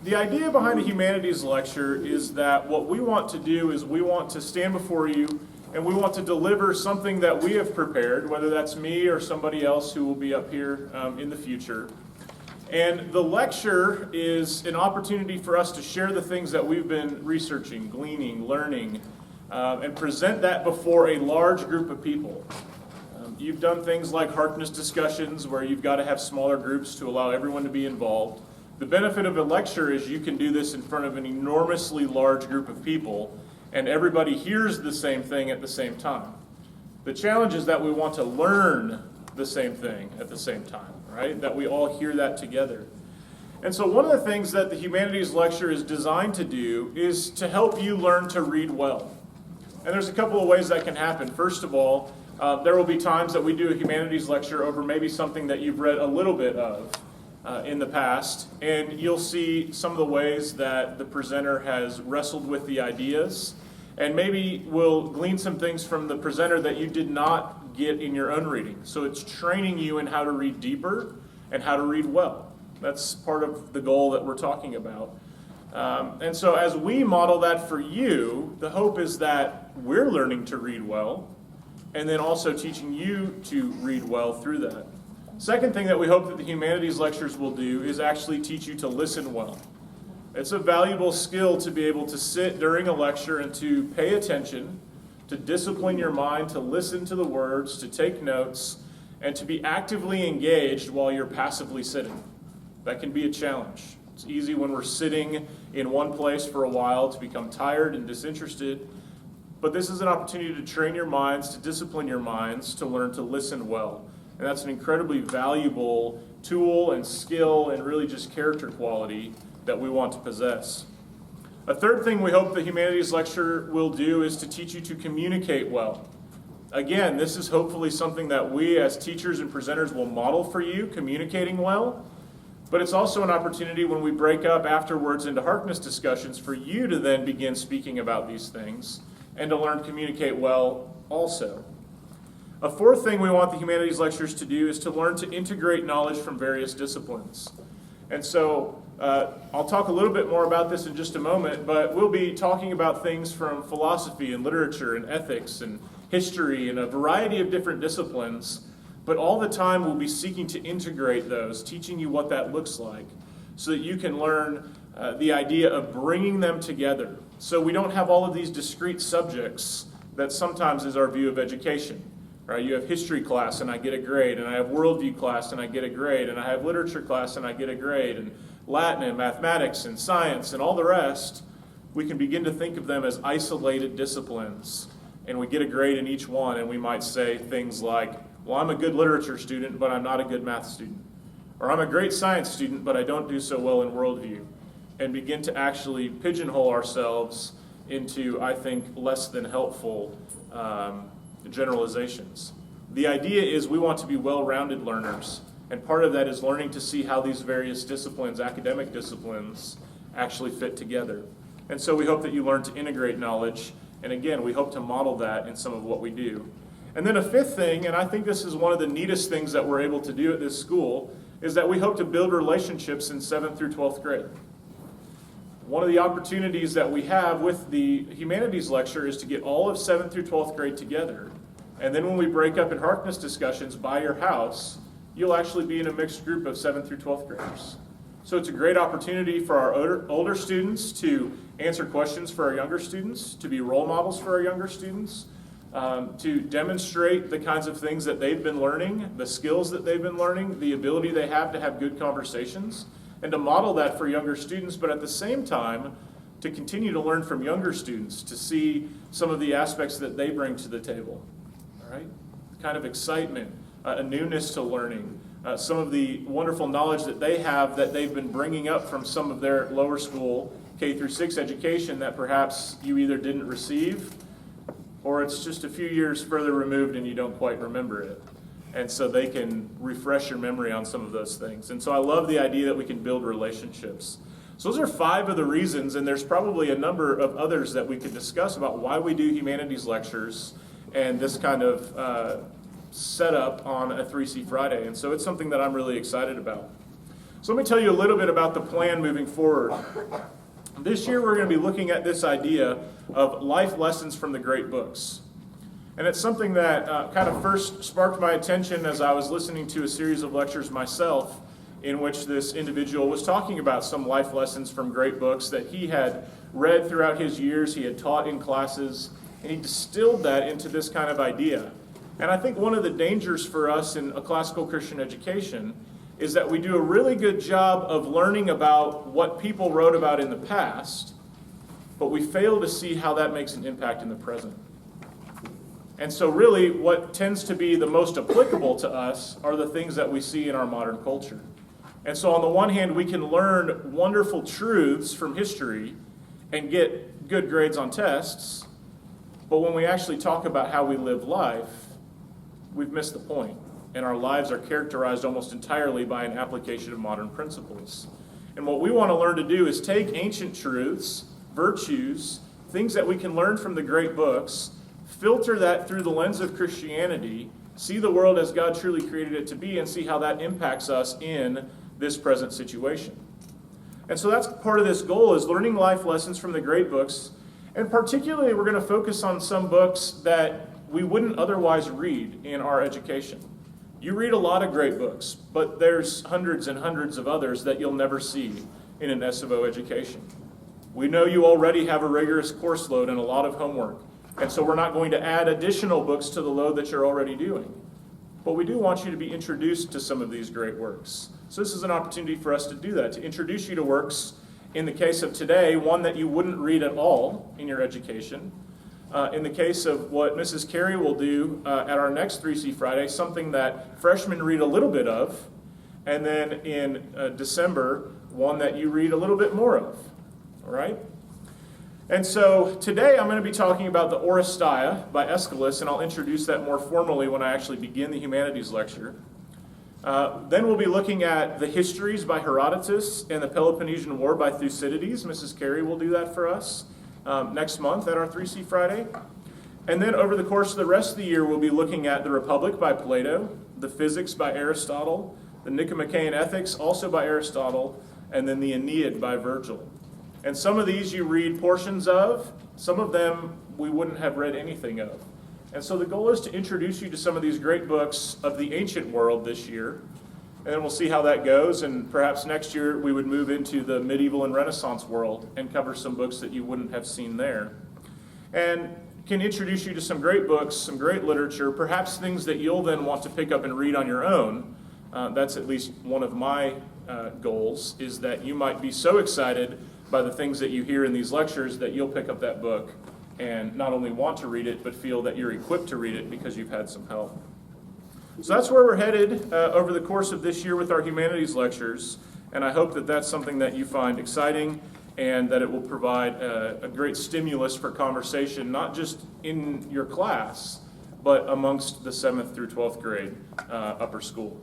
The idea behind a humanities lecture is that what we want to do is we want to stand before you and we want to deliver something that we have prepared, whether that's me or somebody else who will be up here in the future. And the lecture is an opportunity for us to share the things that we've been researching, gleaning, learning, and present that before a large group of people. You've done things like Harkness discussions where you've got to have smaller groups to allow everyone to be involved. The benefit of a lecture is you can do this in front of an enormously large group of people and everybody hears the same thing at the same time. The challenge is that we want to learn the same thing at the same time, right? That we all hear that together. And so one of the things that the Humanities Lecture is designed to do is to help you learn to read well. And there's a couple of ways that can happen. First of all, there will be times that we do a Humanities Lecture over maybe something that you've read a little bit of in the past, and you'll see some of the ways that the presenter has wrestled with the ideas, and maybe will glean some things from the presenter that you did not get in your own reading. So it's training you in how to read deeper and how to read well. That's part of the goal that we're talking about. And so as we model that for you, the hope is that we're learning to read well, and then also teaching you to read well through that. Second thing that we hope that the Humanities Lectures will do is actually teach you to listen well. It's a valuable skill to be able to sit during a lecture and to pay attention, to discipline your mind, to listen to the words, to take notes, and to be actively engaged while you're passively sitting. That can be a challenge. It's easy when we're sitting in one place for a while to become tired and disinterested, but this is an opportunity to train your minds, to discipline your minds, to learn to listen well. And that's an incredibly valuable tool and skill and really just character quality that we want to possess. A third thing we hope the Humanities Lecture will do is to teach you to communicate well. Again, this is hopefully something that we as teachers and presenters will model for you, communicating well. But it's also an opportunity when we break up afterwards into Harkness discussions for you to then begin speaking about these things and to learn to communicate well also. A fourth thing we want the Humanities Lectures to do is to learn to integrate knowledge from various disciplines. And so I'll talk a little bit more about this in just a moment, but we'll be talking about things from philosophy and literature and ethics and history and a variety of different disciplines, but all the time we'll be seeking to integrate those, teaching you what that looks like, so that you can learn the idea of bringing them together. So we don't have all of these discrete subjects that sometimes is our view of education. Right? You have history class and I get a grade, and I have worldview class and I get a grade, and I have literature class and I get a grade, and Latin and mathematics and science and all the rest. We can begin to think of them as isolated disciplines, and we get a grade in each one, and we might say things like, well, I'm a good literature student, but I'm not a good math student. Or I'm a great science student, but I don't do so well in worldview. And begin to actually pigeonhole ourselves into, I think, less than helpful generalizations. The idea is we want to be well-rounded learners, and part of that is learning to see how these various disciplines, academic disciplines, actually fit together. And so we hope that you learn to integrate knowledge, and again, we hope to model that in some of what we do. And then a fifth thing, and I think this is one of the neatest things that we're able to do at this school, is that we hope to build relationships in 7th through 12th grade. One of the opportunities that we have with the Humanities Lecture is to get all of 7th through 12th grade together. And then when we break up in Harkness discussions by your house, you'll actually be in a mixed group of 7th through 12th graders. So it's a great opportunity for our older students to answer questions for our younger students, to be role models for our younger students, to demonstrate the kinds of things that they've been learning, the skills that they've been learning, the ability they have to have good conversations, and to model that for younger students, but at the same time, to continue to learn from younger students, to see some of the aspects that they bring to the table, all right? Kind of excitement, a newness to learning, some of the wonderful knowledge that they have that they've been bringing up from some of their lower school K through 6 education that perhaps you either didn't receive or it's just a few years further removed and you don't quite remember it. And so they can refresh your memory on some of those things. And so I love the idea that we can build relationships. So those are 5 of the reasons, and there's probably a number of others that we could discuss about why we do Humanities Lectures and this kind of setup on a 3C Friday. And so it's something that I'm really excited about. So let me tell you a little bit about the plan moving forward. This year we're going to be looking at this idea of life lessons from the great books. And it's something that kind of first sparked my attention as I was listening to a series of lectures myself in which this individual was talking about some life lessons from great books that he had read throughout his years, he had taught in classes, and he distilled that into this kind of idea. And I think one of the dangers for us in a classical Christian education is that we do a really good job of learning about what people wrote about in the past, but we fail to see how that makes an impact in the present. And so really what tends to be the most applicable to us are the things that we see in our modern culture. And so on the one hand, we can learn wonderful truths from history and get good grades on tests, but when we actually talk about how we live life, we've missed the point. And our lives are characterized almost entirely by an application of modern principles. And what we want to learn to do is take ancient truths, virtues, things that we can learn from the great books, filter that through the lens of Christianity, see the world as God truly created it to be, and see how that impacts us in this present situation. And so that's part of this goal, is learning life lessons from the great books. And particularly we're going to focus on some books that we wouldn't otherwise read in our education. You read a lot of great books, but there's hundreds and hundreds of others that you'll never see in an SFO education. We know you already have a rigorous course load and a lot of homework, and so we're not going to add additional books to the load that you're already doing. But we do want you to be introduced to some of these great works. So this is an opportunity for us to do that, to introduce you to works, in the case of today, one that you wouldn't read at all in your education. In the case of what Mrs. Carey will do at our next 3C Friday, something that freshmen read a little bit of, and then in December, one that you read a little bit more of, all right? And so today I'm going to be talking about the Oresteia by Aeschylus, and I'll introduce that more formally when I actually begin the Humanities Lecture. Then we'll be looking at the Histories by Herodotus and the Peloponnesian War by Thucydides. Mrs. Carey will do that for us next month at our 3C Friday. And then over the course of the rest of the year, we'll be looking at the Republic by Plato, the Physics by Aristotle, the Nicomachean Ethics also by Aristotle, and then the Aeneid by Virgil. And some of these you read portions of, some of them we wouldn't have read anything of. And so the goal is to introduce you to some of these great books of the ancient world this year, and then we'll see how that goes, and perhaps next year we would move into the medieval and Renaissance world and cover some books that you wouldn't have seen there. And can introduce you to some great books, some great literature, perhaps things that you'll then want to pick up and read on your own. That's at least one of my goals, is that you might be so excited by the things that you hear in these lectures that you'll pick up that book and not only want to read it, but feel that you're equipped to read it because you've had some help. So that's where we're headed over the course of this year with our humanities lectures, and I hope that that's something that you find exciting and that it will provide a great stimulus for conversation, not just in your class, but amongst the 7th through 12th grade upper school.